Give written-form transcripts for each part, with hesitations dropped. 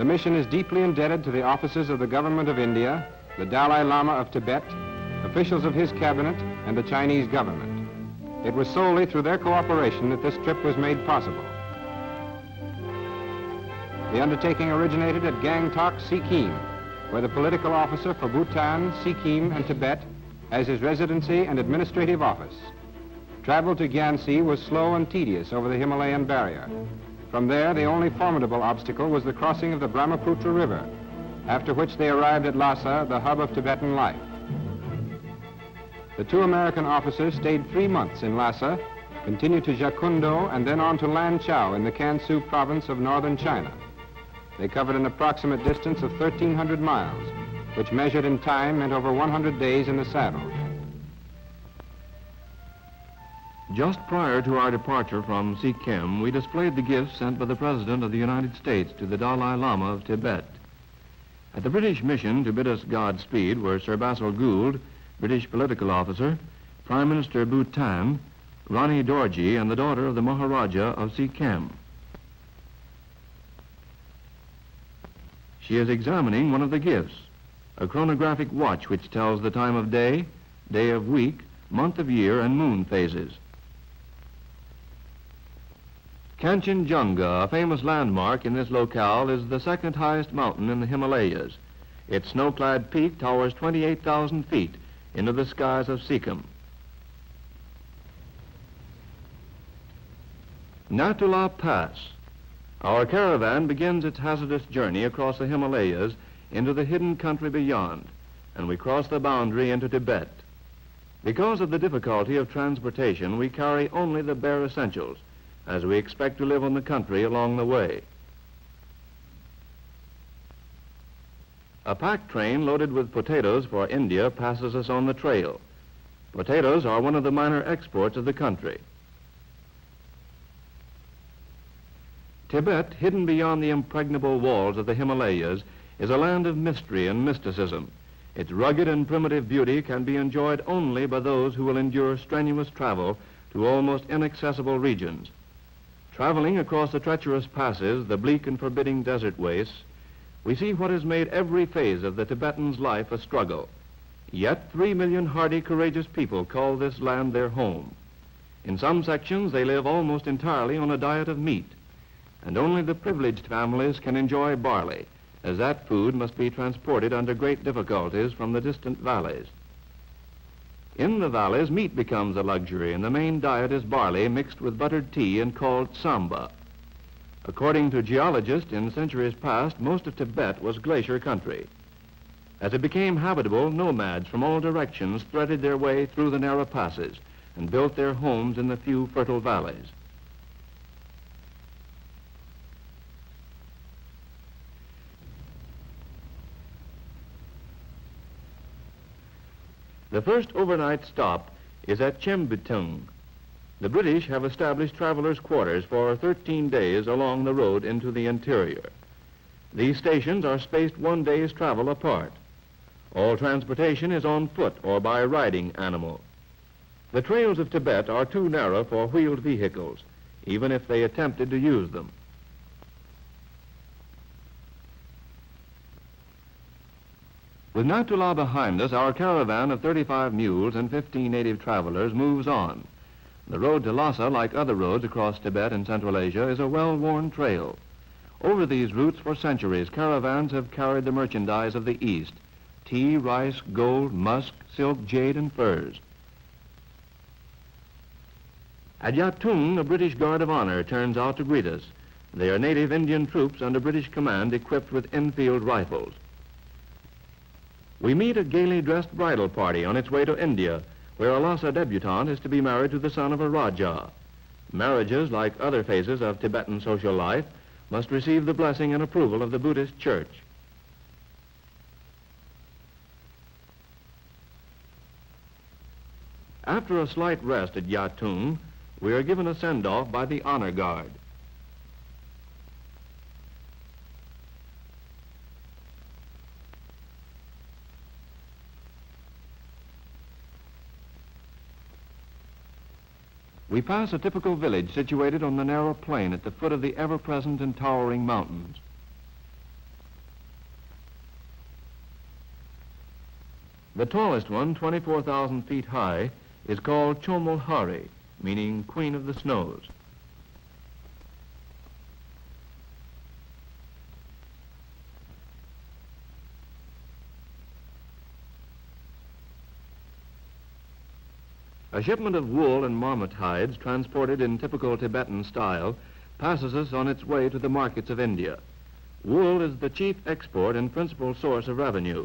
The mission is deeply indebted to the officers of the government of India, the Dalai Lama of Tibet, officials of his cabinet, and the Chinese government. It was solely through their cooperation that this trip was made possible. The undertaking originated at Gangtok, Sikkim, where the political officer for Bhutan, Sikkim, and Tibet has his residency and administrative office. Travel to Gyantse was slow and tedious over the Himalayan barrier. From there, the only formidable obstacle was the crossing of the Brahmaputra River, after which they arrived at Lhasa, the hub of Tibetan life. The two American officers stayed 3 months in Lhasa, continued to Jakundo, and then on to Lanchao in the Kansu province of northern China. They covered an approximate distance of 1,300 miles, which measured in time meant over 100 days in the saddle. Just prior to our departure from Sikkim, we displayed the gifts sent by the President of the United States to the Dalai Lama of Tibet. At the British mission to bid us Godspeed were Sir Basil Gould, British political officer, Prime Minister Bhutan, Rani Dorji, and the daughter of the Maharaja of Sikkim. She is examining one of the gifts, a chronographic watch which tells the time of day, day of week, month of year, and moon phases. Kanchenjunga, a famous landmark in this locale, is the second highest mountain in the Himalayas. Its snow-clad peak towers 28,000 feet into the skies of Sikkim. Natu La Pass. Our caravan begins its hazardous journey across the Himalayas into the hidden country beyond, and we cross the boundary into Tibet. Because of the difficulty of transportation, we carry only the bare essentials, as we expect to live in the country along the way. A pack train loaded with potatoes for India passes us on the trail. Potatoes are one of the minor exports of the country. Tibet, hidden beyond the impregnable walls of the Himalayas, is a land of mystery and mysticism. Its rugged and primitive beauty can be enjoyed only by those who will endure strenuous travel to almost inaccessible regions. Traveling across the treacherous passes, the bleak and forbidding desert wastes, we see what has made every phase of the Tibetan's life a struggle. Yet 3 million hardy, courageous people call this land their home. In some sections, they live almost entirely on a diet of meat, and only the privileged families can enjoy barley, as that food must be transported under great difficulties from the distant valleys. In the valleys, meat becomes a luxury, and the main diet is barley mixed with buttered tea and called samba. According to geologists, in centuries past, most of Tibet was glacier country. As it became habitable, nomads from all directions threaded their way through the narrow passes and built their homes in the few fertile valleys. The first overnight stop is at Chembutung. The British have established travelers' quarters for 13 days along the road into the interior. These stations are spaced 1 day's travel apart. All transportation is on foot or by riding animal. The trails of Tibet are too narrow for wheeled vehicles, even if they attempted to use them. With Natu La behind us, our caravan of 35 mules and 15 native travelers moves on. The road to Lhasa, like other roads across Tibet and Central Asia, is a well-worn trail. Over these routes for centuries, caravans have carried the merchandise of the East: tea, rice, gold, musk, silk, jade, and furs. At Yatung, a British Guard of Honor turns out to greet us. They are native Indian troops under British command equipped with Enfield rifles. We meet a gaily dressed bridal party on its way to India, where a Lhasa debutante is to be married to the son of a Raja. Marriages, like other phases of Tibetan social life, must receive the blessing and approval of the Buddhist Church. After a slight rest at Yatung, we are given a send-off by the Honor Guard. We pass a typical village situated on the narrow plain at the foot of the ever-present and towering mountains. The tallest one, 24,000 feet high, is called Chomolhari, meaning Queen of the Snows. A shipment of wool and marmot hides transported in typical Tibetan style passes us on its way to the markets of India. Wool is the chief export and principal source of revenue.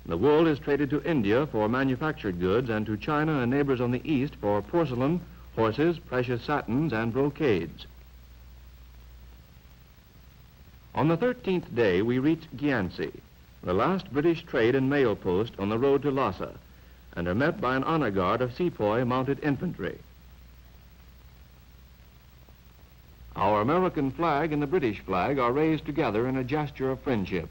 The wool is traded to India for manufactured goods and to China and neighbors on the east for porcelain, horses, precious satins, and brocades. On the 13th day, we reached Gyantse, the last British trade and mail post on the road to Lhasa, and are met by an honor guard of sepoy mounted infantry. Our American flag and the British flag are raised together in a gesture of friendship.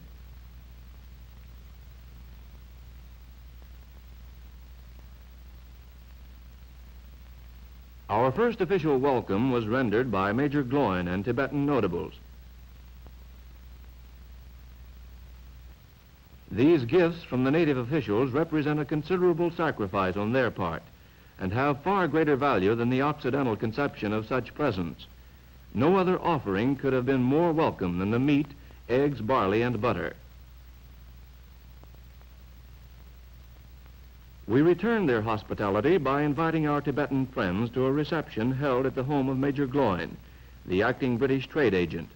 Our first official welcome was rendered by Major Gloin and Tibetan notables. These gifts from the native officials represent a considerable sacrifice on their part and have far greater value than the Occidental conception of such presents. No other offering could have been more welcome than the meat, eggs, barley, and butter. We returned their hospitality by inviting our Tibetan friends to a reception held at the home of Major Gloin, the acting British trade agent.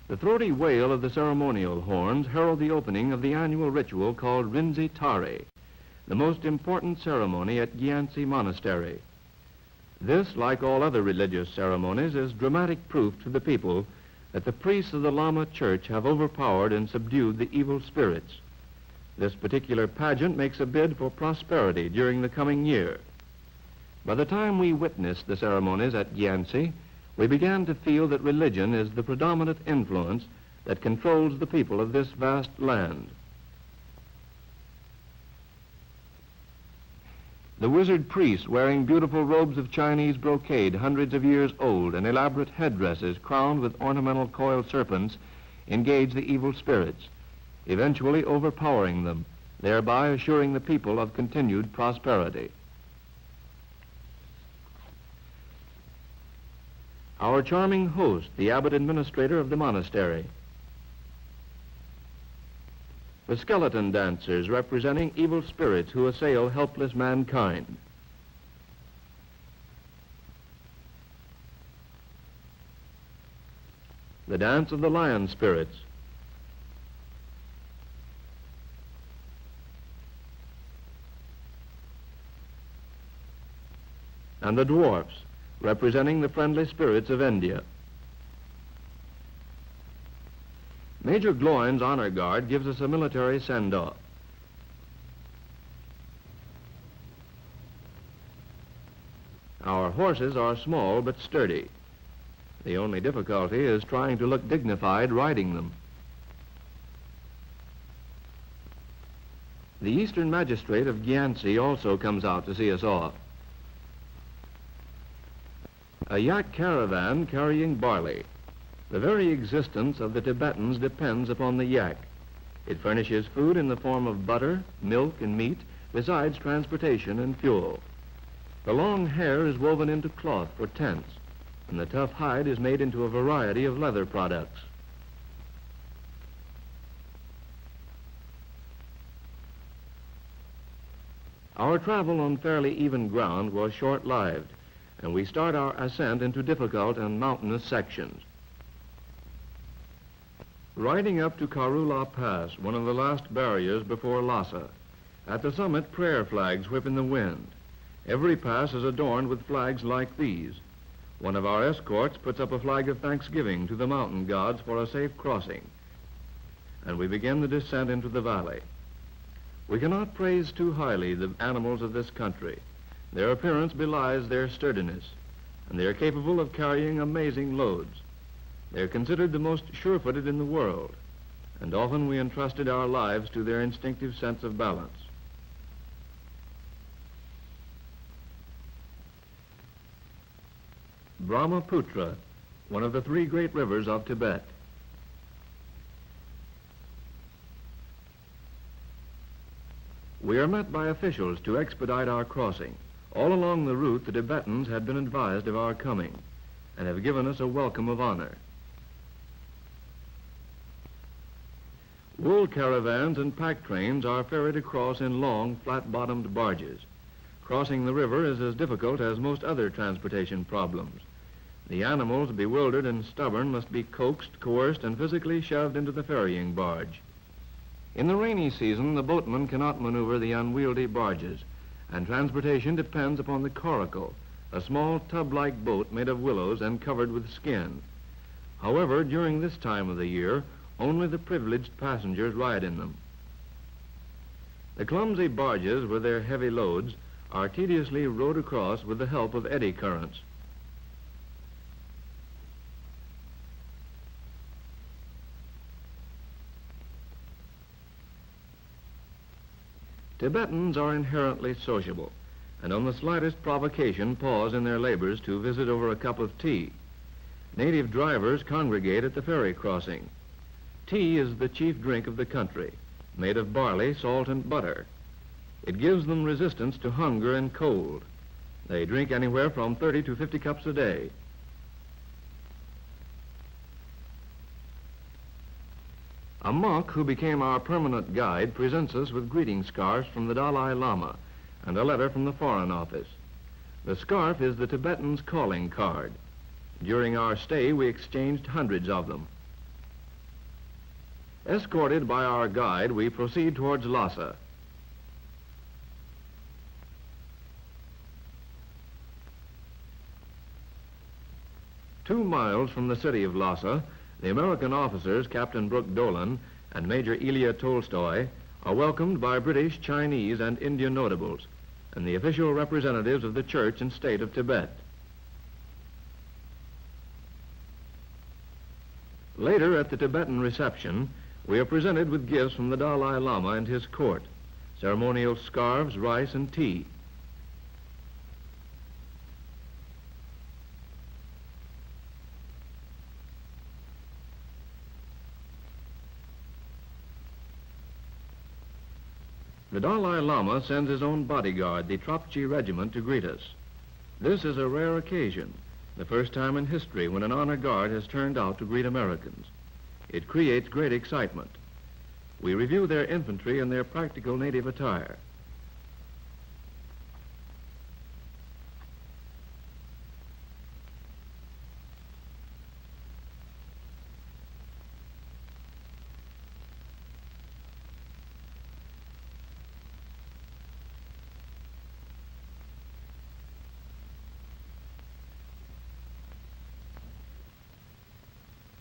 The throaty wail of the ceremonial horns herald the opening of the annual ritual called Rinzi Tari, the most important ceremony at Gyantse Monastery. This, like all other religious ceremonies, is dramatic proof to the people that the priests of the Lama Church have overpowered and subdued the evil spirits. This particular pageant makes a bid for prosperity during the coming year. By the time we witnessed the ceremonies at Gyantse, we began to feel that religion is the predominant influence that controls the people of this vast land. The wizard priests, wearing beautiful robes of Chinese brocade, hundreds of years old, and elaborate headdresses crowned with ornamental coiled serpents, engage the evil spirits, eventually overpowering them, thereby assuring the people of continued prosperity. Our charming host, the abbot administrator of the monastery. The skeleton dancers representing evil spirits who assail helpless mankind. The dance of the lion spirits. And the dwarfs, representing the friendly spirits of India. Major Gloin's honor guard gives us a military send-off. Our horses are small but sturdy. The only difficulty is trying to look dignified riding them. The Eastern Magistrate of Gyantse also comes out to see us off. A yak caravan carrying barley. The very existence of the Tibetans depends upon the yak. It furnishes food in the form of butter, milk, and meat, besides transportation and fuel. The long hair is woven into cloth for tents, and the tough hide is made into a variety of leather products. Our travel on fairly even ground was short-lived, and we start our ascent into difficult and mountainous sections. Riding up to Karula Pass, one of the last barriers before Lhasa. At the summit, prayer flags whip in the wind. Every pass is adorned with flags like these. One of our escorts puts up a flag of thanksgiving to the mountain gods for a safe crossing, and we begin the descent into the valley. We cannot praise too highly the animals of this country. Their appearance belies their sturdiness, and they are capable of carrying amazing loads. They're considered the most sure-footed in the world, and often we entrusted our lives to their instinctive sense of balance. Brahmaputra, one of the three great rivers of Tibet. We are met by officials to expedite our crossing. All along the route, the Tibetans had been advised of our coming and have given us a welcome of honor. Wool caravans and pack trains are ferried across in long, flat-bottomed barges. Crossing the river is as difficult as most other transportation problems. The animals, bewildered and stubborn, must be coaxed, coerced, and physically shoved into the ferrying barge. In the rainy season, the boatmen cannot maneuver the unwieldy barges, and transportation depends upon the coracle, a small tub-like boat made of willows and covered with skin. However, during this time of the year, only the privileged passengers ride in them. The clumsy barges with their heavy loads are tediously rowed across with the help of eddy currents. Tibetans are inherently sociable, and on the slightest provocation pause in their labors to visit over a cup of tea. Native drivers congregate at the ferry crossing. Tea is the chief drink of the country, made of barley, salt, and butter. It gives them resistance to hunger and cold. They drink anywhere from 30 to 50 cups a day. A monk who became our permanent guide presents us with greeting scarves from the Dalai Lama and a letter from the Foreign Office. The scarf is the Tibetan's calling card. During our stay, we exchanged hundreds of them. Escorted by our guide, we proceed towards Lhasa. Two miles from the city of Lhasa, the American officers, Captain Brooke Dolan and Major Ilya Tolstoy, are welcomed by British, Chinese, and Indian notables, and the official representatives of the Church and State of Tibet. Later, at the Tibetan reception, we are presented with gifts from the Dalai Lama and his court, ceremonial scarves, rice, and tea. The Dalai Lama sends his own bodyguard, the Tropji Regiment, to greet us. This is a rare occasion, the first time in history when an honor guard has turned out to greet Americans. It creates great excitement. We review their infantry and their practical native attire.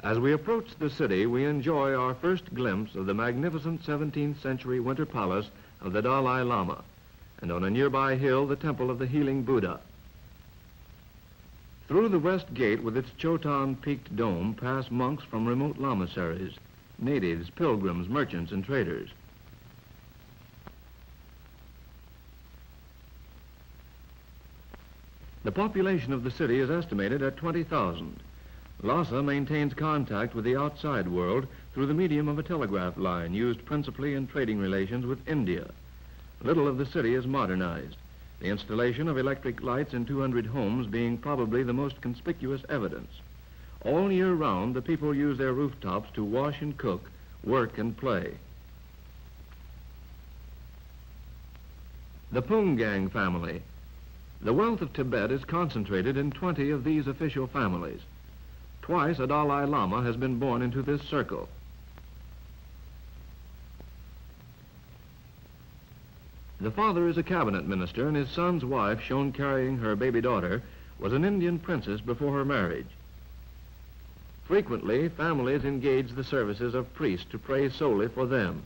As we approach the city, we enjoy our first glimpse of the magnificent 17th century winter palace of the Dalai Lama, and on a nearby hill, the temple of the healing Buddha. Through the west gate with its Chotan-peaked dome pass monks from remote monasteries, natives, pilgrims, merchants, and traders. The population of the city is estimated at 20,000. Lhasa maintains contact with the outside world through the medium of a telegraph line used principally in trading relations with India. Little of the city is modernized, the installation of electric lights in 200 homes being probably the most conspicuous evidence. All year round, the people use their rooftops to wash and cook, work and play. The Pungang family. The wealth of Tibet is concentrated in 20 of these official families. Twice a Dalai Lama has been born into this circle. The father is a cabinet minister, and his son's wife, shown carrying her baby daughter, was an Indian princess before her marriage. Frequently, families engage the services of priests to pray solely for them.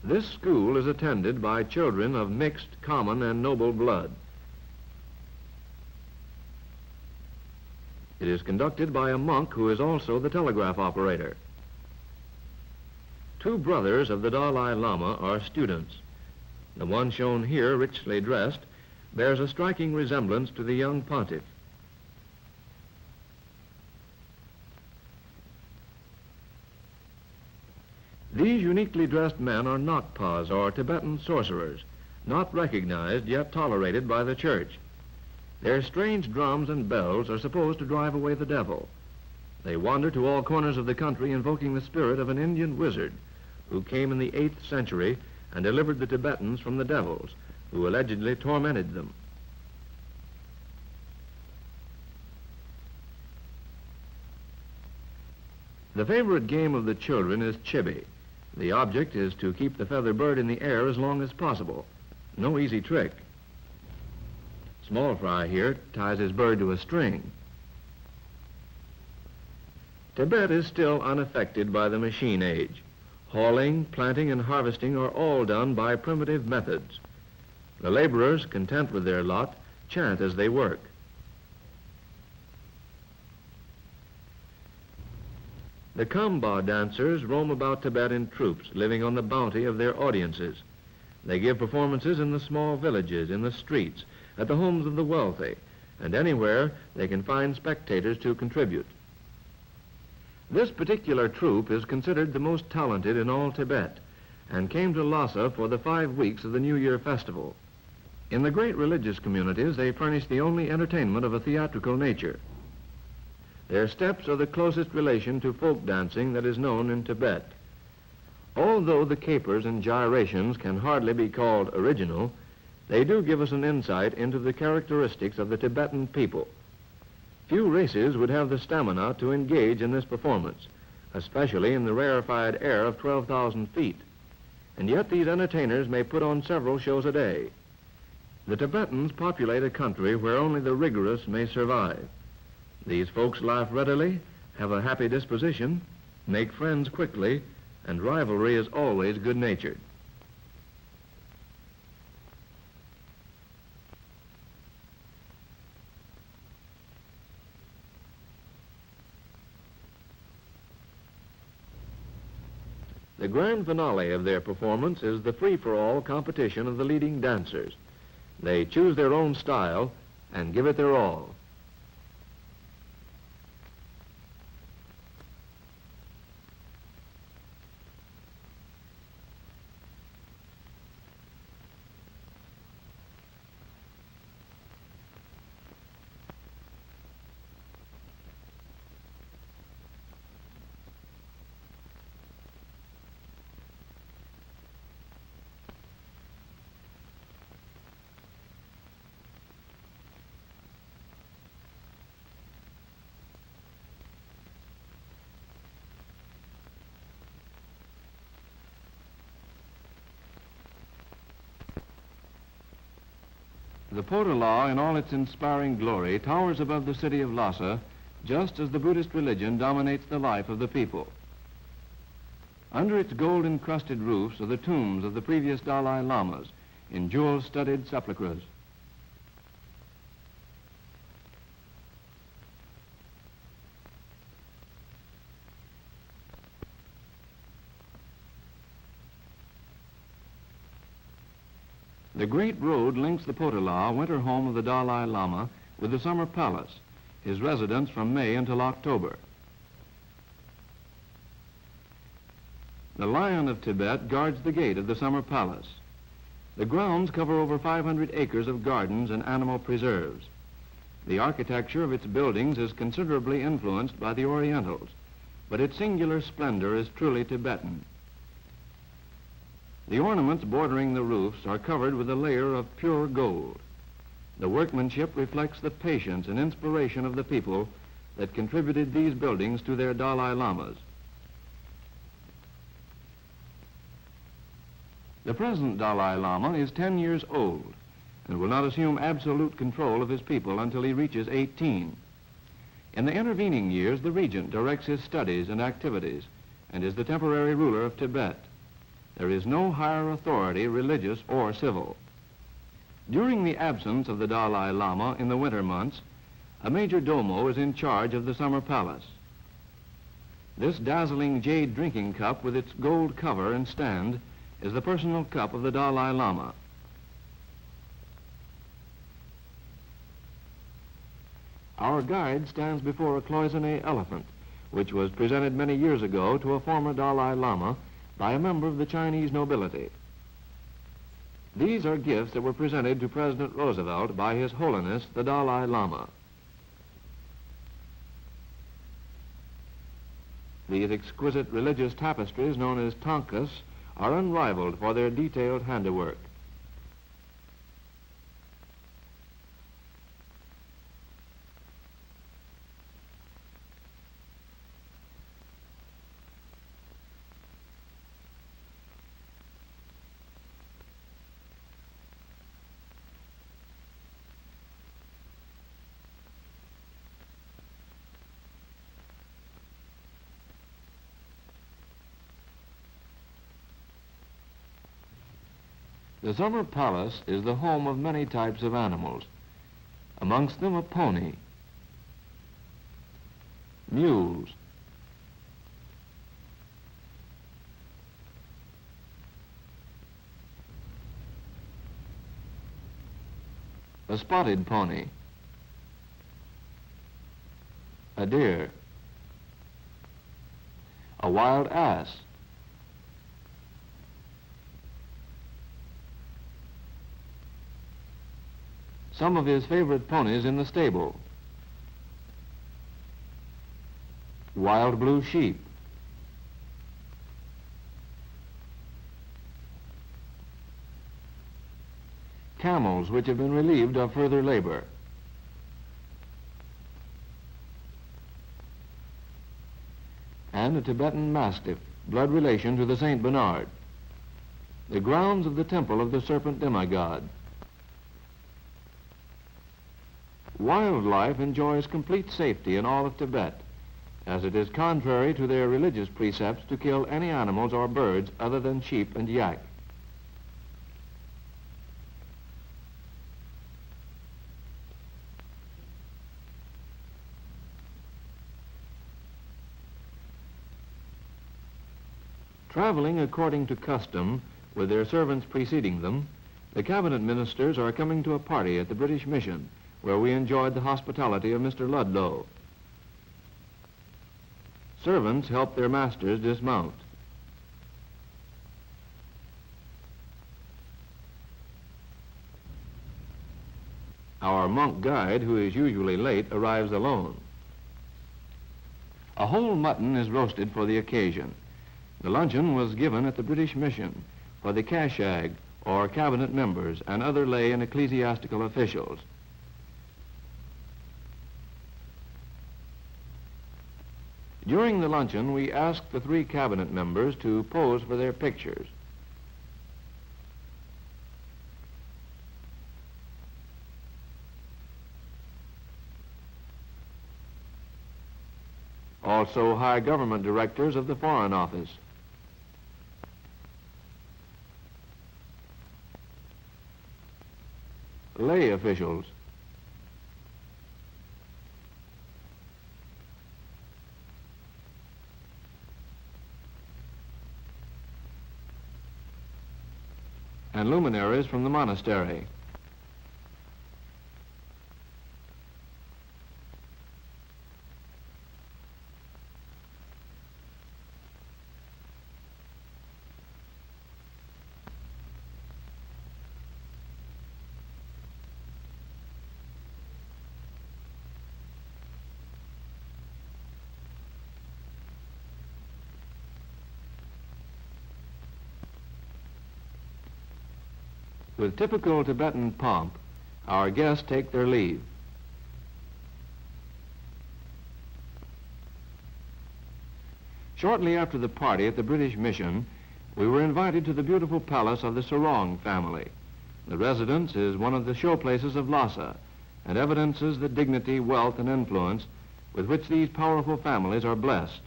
This school is attended by children of mixed, common, and noble blood. It is conducted by a monk who is also the telegraph operator. Two brothers of the Dalai Lama are students. The one shown here, richly dressed, bears a striking resemblance to the young pontiff. These uniquely dressed men are Nakpas, or Tibetan sorcerers, not recognized yet tolerated by the church. Their strange drums and bells are supposed to drive away the devil. They wander to all corners of the country invoking the spirit of an Indian wizard who came in the 8th century and delivered the Tibetans from the devils, who allegedly tormented them. The favorite game of the children is chibi. The object is to keep the feather bird in the air as long as possible. No easy trick. Small Fry here ties his bird to a string. Tibet is still unaffected by the machine age. Hauling, planting, and harvesting are all done by primitive methods. The laborers, content with their lot, chant as they work. The Kamba dancers roam about Tibet in troops, living on the bounty of their audiences. They give performances in the small villages, in the streets, at the homes of the wealthy, and anywhere they can find spectators to contribute. This particular troupe is considered the most talented in all Tibet, and came to Lhasa for the 5 weeks of the New Year festival. In the great religious communities, they furnish the only entertainment of a theatrical nature. Their steps are the closest relation to folk dancing that is known in Tibet. Although the capers and gyrations can hardly be called original, they do give us an insight into the characteristics of the Tibetan people. Few races would have the stamina to engage in this performance, especially in the rarefied air of 12,000 feet. And yet these entertainers may put on several shows a day. The Tibetans populate a country where only the rigorous may survive. These folks laugh readily, have a happy disposition, make friends quickly, and rivalry is always good-natured. The grand finale of their performance is the free-for-all competition of the leading dancers. They choose their own style and give it their all. The Potala, in all its inspiring glory, towers above the city of Lhasa, just as the Buddhist religion dominates the life of the people. Under its gold-encrusted roofs are the tombs of the previous Dalai Lamas in jewel-studded sepulchres. The great road links the Potala, winter home of the Dalai Lama, with the summer palace, his residence from May until October. The Lion of Tibet guards the gate of the summer palace. The grounds cover over 500 acres of gardens and animal preserves. The architecture of its buildings is considerably influenced by the Orientals, but its singular splendor is truly Tibetan. The ornaments bordering the roofs are covered with a layer of pure gold. The workmanship reflects the patience and inspiration of the people that contributed these buildings to their Dalai Lamas. The present Dalai Lama is 10 years old and will not assume absolute control of his people until he reaches 18. In the intervening years, the regent directs his studies and activities and is the temporary ruler of Tibet. There is no higher authority, religious or civil. During the absence of the Dalai Lama in the winter months, a major domo is in charge of the summer palace. This dazzling jade drinking cup with its gold cover and stand is the personal cup of the Dalai Lama. Our guide stands before a cloisonné elephant, which was presented many years ago to a former Dalai Lama by a member of the Chinese nobility. These are gifts that were presented to President Roosevelt by His Holiness the Dalai Lama. These exquisite religious tapestries known as tankas are unrivaled for their detailed handiwork. The summer palace is the home of many types of animals, amongst them a pony, mules, a spotted pony, a deer, a wild ass, some of his favorite ponies in the stable, wild blue sheep, camels which have been relieved of further labor, and a Tibetan mastiff, blood relation to the Saint Bernard, the grounds of the temple of the serpent demigod. Wildlife enjoys complete safety in all of Tibet, as it is contrary to their religious precepts to kill any animals or birds other than sheep and yak. Traveling according to custom, with their servants preceding them, the cabinet ministers are coming to a party at the British Mission, where we enjoyed the hospitality of Mr. Ludlow. Servants help their masters dismount. Our monk guide, who is usually late, arrives alone. A whole mutton is roasted for the occasion. The luncheon was given at the British Mission for the Kashag, or cabinet members, and other lay and ecclesiastical officials. During the luncheon, we asked the 3 cabinet members to pose for their pictures. Also, high government directors of the Foreign Office. Lay officials. And luminaries from the monastery. With typical Tibetan pomp, our guests take their leave. Shortly after the party at the British Mission, we were invited to the beautiful palace of the Sarong family. The residence is one of the showplaces of Lhasa and evidences the dignity, wealth, and influence with which these powerful families are blessed.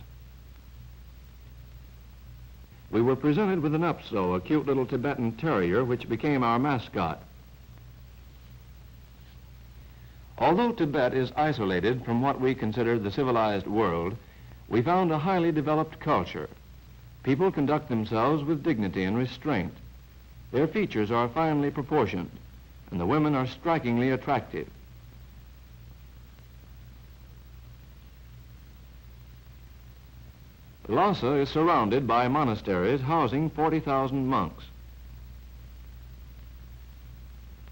We were presented with an Upso, a cute little Tibetan terrier, which became our mascot. Although Tibet is isolated from what we consider the civilized world, we found a highly developed culture. People conduct themselves with dignity and restraint. Their features are finely proportioned, and the women are strikingly attractive. Lhasa is surrounded by monasteries housing 40,000 monks.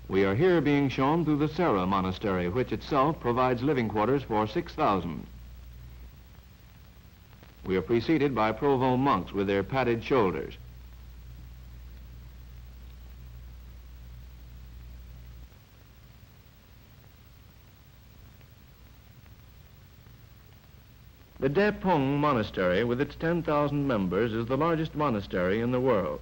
We are here being shown through the Sera monastery, which itself provides living quarters for 6,000. We are preceded by Provo monks with their padded shoulders. The Depung Monastery, with its 10,000 members, is the largest monastery in the world.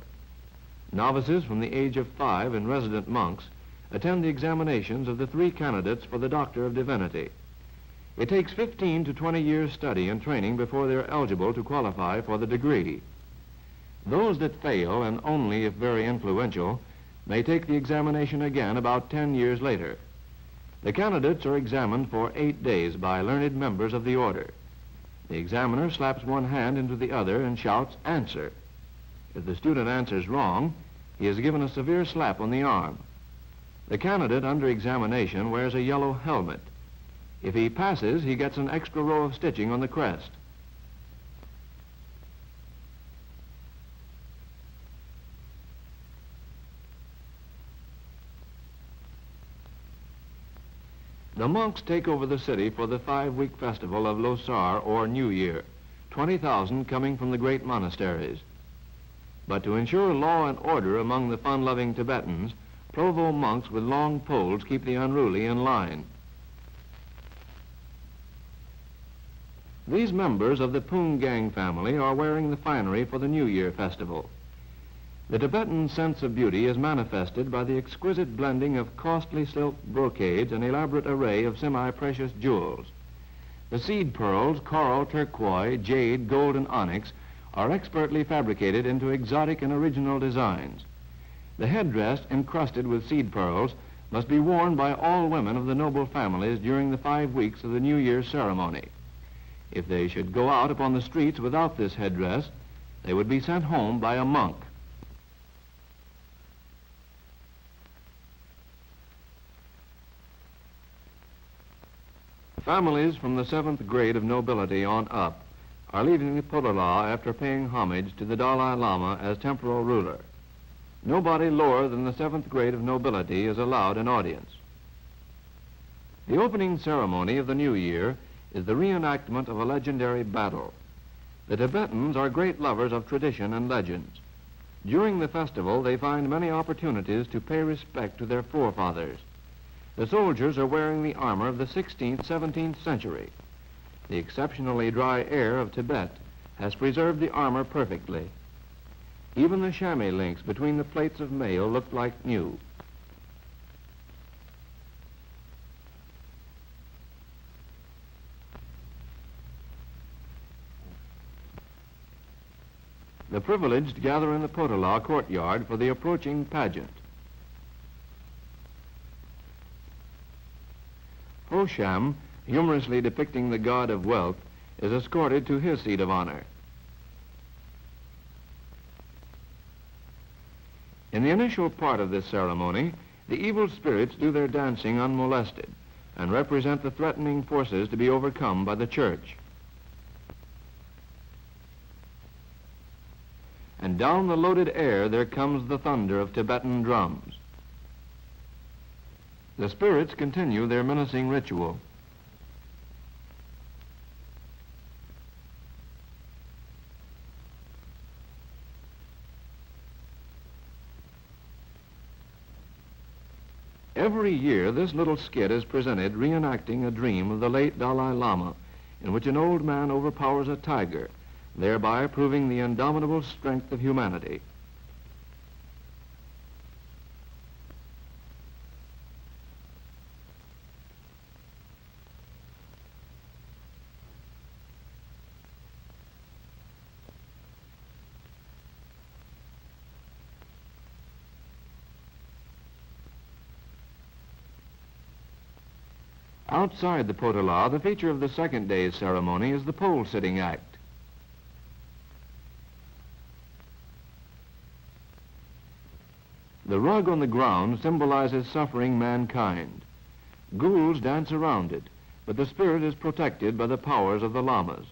Novices from the age of 5 and resident monks attend the examinations of the 3 candidates for the Doctor of Divinity. It takes 15 to 20 years study and training before they're eligible to qualify for the degree. Those that fail, and only if very influential, may take the examination again about 10 years later. The candidates are examined for 8 days by learned members of the order. The examiner slaps one hand into the other and shouts, "Answer." If the student answers wrong, he is given a severe slap on the arm. The candidate under examination wears a yellow helmet. If he passes, he gets an extra row of stitching on the crest. The monks take over the city for the 5-week festival of Losar, or New Year, 20,000 coming from the great monasteries. But to ensure law and order among the fun-loving Tibetans, Provo monks with long poles keep the unruly in line. These members of the Pung Gang family are wearing the finery for the New Year festival. The Tibetan sense of beauty is manifested by the exquisite blending of costly silk brocades and elaborate array of semi-precious jewels. The seed pearls, coral, turquoise, jade, gold, and onyx are expertly fabricated into exotic and original designs. The headdress, encrusted with seed pearls, must be worn by all women of the noble families during the 5 weeks of the New Year's ceremony. If they should go out upon the streets without this headdress, they would be sent home by a monk. Families from the 7th grade of nobility on up are leaving the Podala after paying homage to the Dalai Lama as temporal ruler. Nobody lower than the 7th grade of nobility is allowed an audience. The opening ceremony of the New Year is the reenactment of a legendary battle. The Tibetans are great lovers of tradition and legends. During the festival, they find many opportunities to pay respect to their forefathers. The soldiers are wearing the armor of the 16th, 17th century. The exceptionally dry air of Tibet has preserved the armor perfectly. Even the chamois links between the plates of mail look like new. The privileged gather in the Potala courtyard for the approaching pageant. Hosham, humorously depicting the god of wealth, is escorted to his seat of honor. In the initial part of this ceremony, the evil spirits do their dancing unmolested and represent the threatening forces to be overcome by the church. And down the loaded air there comes the thunder of Tibetan drums. The spirits continue their menacing ritual. Every year, this little skit is presented reenacting a dream of the late Dalai Lama, in which an old man overpowers a tiger, thereby proving the indomitable strength of humanity. Outside the potala, the feature of the second day's ceremony is the pole-sitting act. The rug on the ground symbolizes suffering mankind. Ghouls dance around it, but the spirit is protected by the powers of the lamas.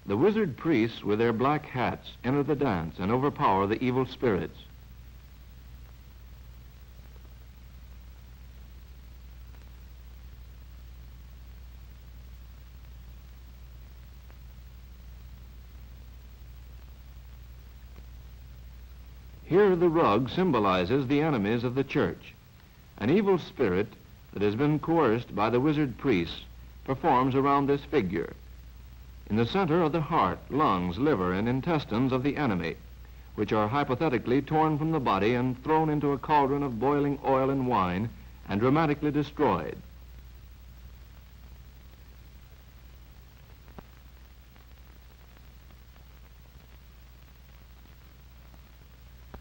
The wizard priests with their black hats enter the dance and overpower the evil spirits. Here the rug symbolizes the enemies of the church. An evil spirit that has been coerced by the wizard priests performs around this figure. In the center are the heart, lungs, liver, and intestines of the enemy, which are hypothetically torn from the body and thrown into a cauldron of boiling oil and wine and dramatically destroyed.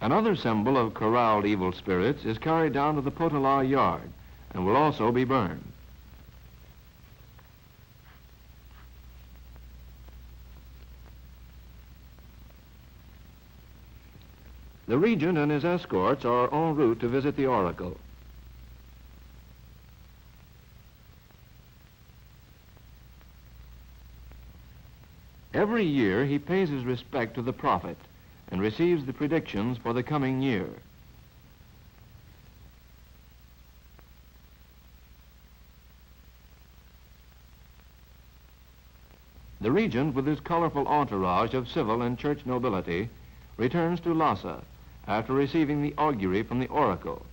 Another symbol of corralled evil spirits is carried down to the potala yard and will also be burned. The regent and his escorts are en route to visit the oracle. Every year he pays his respect to the prophet and receives the predictions for the coming year. The regent, with his colorful entourage of civil and church nobility, returns to Lhasa after receiving the augury from the oracle.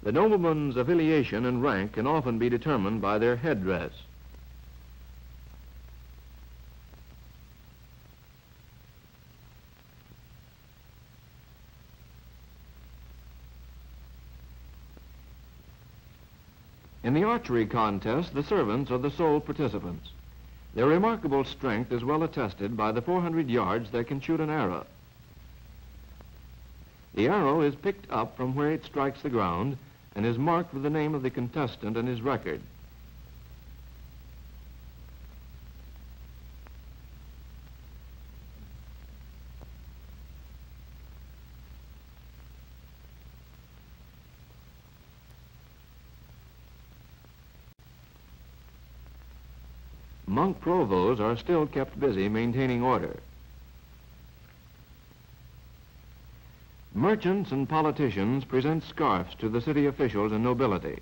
The nobleman's affiliation and rank can often be determined by their headdress. In the archery contest, the servants are the sole participants. Their remarkable strength is well attested by the 400 yards they can shoot an arrow. The arrow is picked up from where it strikes the ground and is marked with the name of the contestant and his record. Monk provosts are still kept busy maintaining order. Merchants and politicians present scarfs to the city officials and nobility.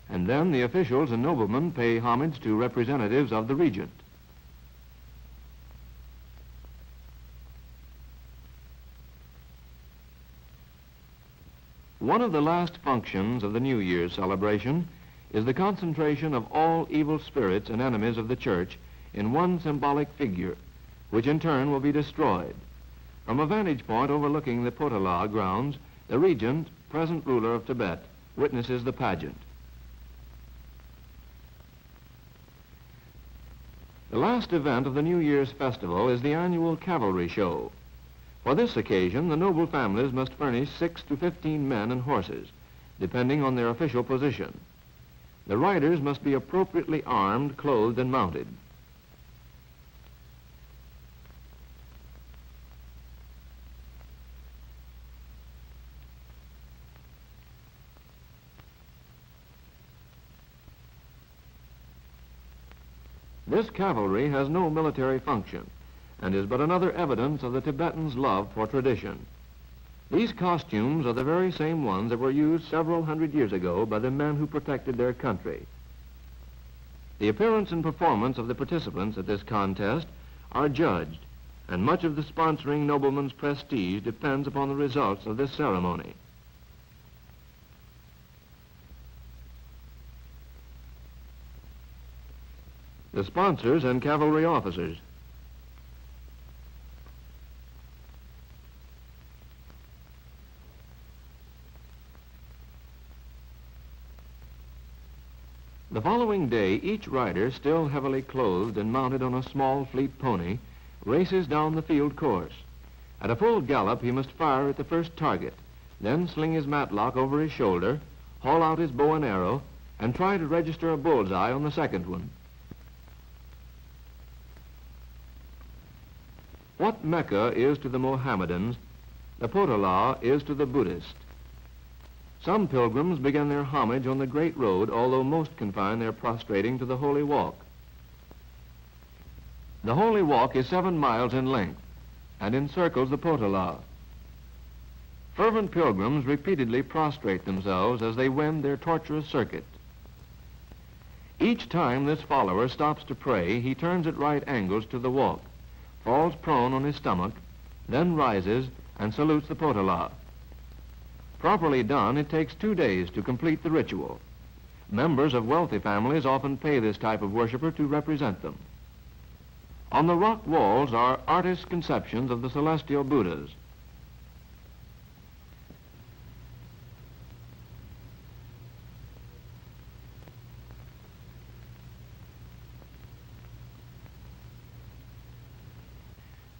And then the officials and noblemen pay homage to representatives of the regent. One of the last functions of the New Year's celebration is the concentration of all evil spirits and enemies of the church in one symbolic figure, which in turn will be destroyed. From a vantage point overlooking the potala grounds, the regent, present ruler of Tibet, witnesses the pageant. The last event of the New Year's festival is the annual cavalry show. For this occasion, the noble families must furnish 6 to 15 men and horses, depending on their official position. The riders must be appropriately armed, clothed, and mounted. This cavalry has no military function and is but another evidence of the Tibetans' love for tradition. These costumes are the very same ones that were used several hundred years ago by the men who protected their country. The appearance and performance of the participants at this contest are judged, and much of the sponsoring nobleman's prestige depends upon the results of this ceremony. The sponsors and cavalry officers. The following day, each rider, still heavily clothed and mounted on a small, fleet pony, races down the field course. At a full gallop, he must fire at the first target, then sling his matlock over his shoulder, haul out his bow and arrow, and try to register a bullseye on the second one. What Mecca is to the Mohammedans, the Potala is to the Buddhist. Some pilgrims begin their homage on the Great Road, although most confine their prostrating to the Holy Walk. The Holy Walk is 7 miles in length and encircles the Potala. Fervent pilgrims repeatedly prostrate themselves as they wend their tortuous circuit. Each time this follower stops to pray, he turns at right angles to the walk, falls prone on his stomach, then rises and salutes the Potala. Properly done, it takes 2 days to complete the ritual. Members of wealthy families often pay this type of worshiper to represent them. On the rock walls are artists' conceptions of the celestial Buddhas.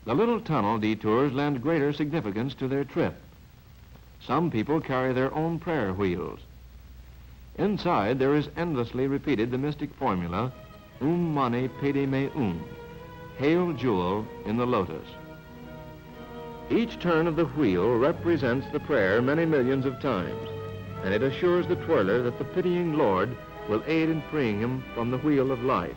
The little tunnel detours lend greater significance to their trip. Some people carry their own prayer wheels. Inside, there is endlessly repeated the mystic formula, Mani Padme Hail Jewel in the Lotus. Each turn of the wheel represents the prayer many millions of times, and it assures the twirler that the pitying Lord will aid in freeing him from the wheel of life.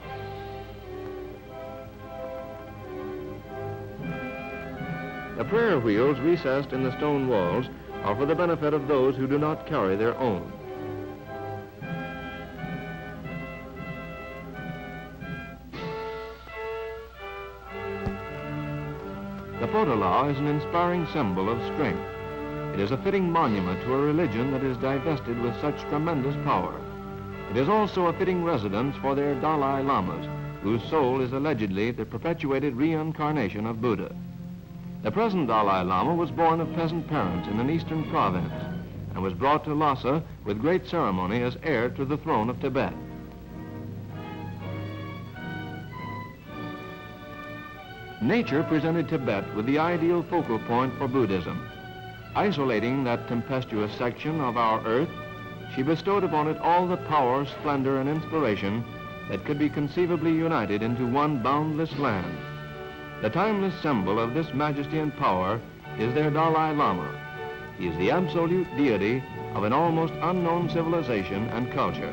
The prayer wheels recessed in the stone walls are for the benefit of those who do not carry their own. The Potala is an inspiring symbol of strength. It is a fitting monument to a religion that is divested with such tremendous power. It is also a fitting residence for their Dalai Lamas, whose soul is allegedly the perpetuated reincarnation of Buddha. The present Dalai Lama was born of peasant parents in an eastern province and was brought to Lhasa with great ceremony as heir to the throne of Tibet. Nature presented Tibet with the ideal focal point for Buddhism. Isolating that tempestuous section of our earth, she bestowed upon it all the power, splendor, and inspiration that could be conceivably united into one boundless land. The timeless symbol of this majesty and power is their Dalai Lama. He is the absolute deity of an almost unknown civilization and culture.